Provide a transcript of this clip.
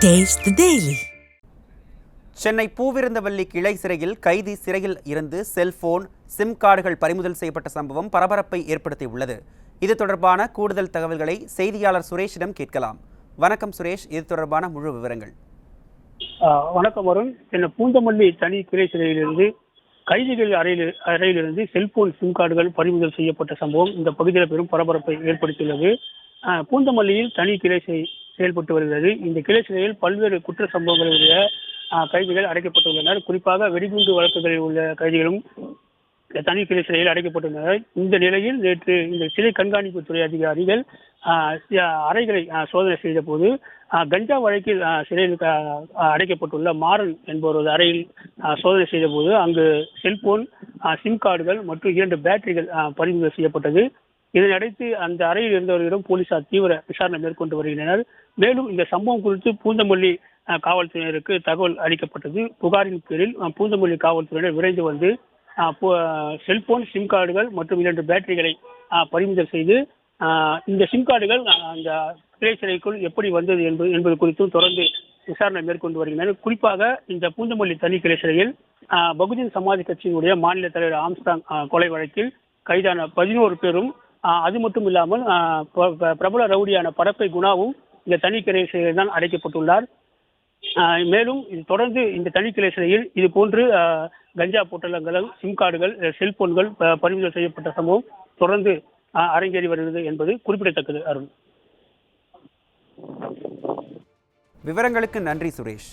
Taste the Daily. Chennai Poovirunthavalli கிளை சிறையில் கைதி சிறையில் இருந்து செல்போன் சிம் கார்டுகள் பறிமுதல் செய்யப்பட்ட சம்பவம் பரபரப்பை ஏற்படுத்தியுள்ளது. இது தொடர்பான கூடுதல் தகவல்களை செய்தியாளர் சுரேஷிடம் கேட்கலாம். வணக்கம் சுரேஷ், இது தொடர்பான முழு விவரங்கள். வணக்கம் அருண். சென்னை பூந்தமல்லி தனி கிளை சிறையிலிருந்து கைதிகள் அறையிலிருந்து செல்போன் சிம் கார்டுகள் பறிமுதல் செய்யப்பட்ட சம்பவம் இந்த பகுதியில் பெரும் பரபரப்பை ஏற்படுத்தியுள்ளது. பூந்தமல்லியில் தனி கிளை செயல்பட்டு வருகிறது. இந்த கிளை சிறையில் பல்வேறு குற்ற சம்பவங்களுடைய கைதிகள் அடைக்கப்பட்டுள்ளனர். குறிப்பாக வெடிகுண்டு வழக்குகளில் உள்ள கைதிகளும் தனி கிளை சிறையில் அடைக்கப்பட்டுள்ளனர். இந்த நிலையில் நேற்று இந்த சிறை கண்காணிப்புத்துறை அதிகாரிகள் அறைகளை சோதனை செய்த போது கஞ்சா வழக்கில் சிறையில் அடைக்கப்பட்டுள்ள மாறன் என்பவரது அறையில் சோதனை செய்த போது அங்கு செல்போன், சிம் கார்டுகள் மற்றும் 2 பேட்டரிகள் பறிமுதல் செய்யப்பட்டது. இதனையடுத்து அந்த அறையில் இருந்தவர்களிடம் போலீசார் தீவிர விசாரணை மேற்கொண்டு வருகின்றனர். மேலும் இந்த சம்பவம் குறித்து பூந்தமல்லி காவல்துறையினருக்கு தகவல் அளிக்கப்பட்டது. புகாரின் பேரில் பூந்தமல்லி காவல்துறையினர் விரைந்து வந்து செல்போன், சிம் கார்டுகள் மற்றும் 2 பேட்டரிகளை பறிமுதல் செய்து இந்த சிம் கார்டுகள் அந்த கிளை சிறைக்குள் எப்படி வந்தது என்பது குறித்தும் தொடர்ந்து விசாரணை மேற்கொண்டு வருகின்றனர். குறிப்பாக இந்த பூந்தமல்லி தனி கிளை சிறையில் பகுஜன் சமாஜ் கட்சியினுடைய மாநில தலைவர் ஆம்ஸ்டாங் கொலை வழக்கில் கைதான 11 பேரும், அது மட்டும் இல்லாமல் பிரபல ரவுடியான படப்பை குணாவும் இந்த தனி கிளை சிறையில் தான் அடைக்கப்பட்டுள்ளார். மேலும் இது தொடர்ந்து இந்த தனி கிளை சிறையில் இது போன்று கஞ்சா பொட்டலங்கள், சிம் கார்டுகள், செல்போன்கள் பறிமுதல் செய்யப்பட்ட சம்பவம் தொடர்ந்து அரங்கேறி வருகிறது என்பது குறிப்பிடத்தக்கது. அருண், விவரங்களுக்கு நன்றி சுரேஷ்.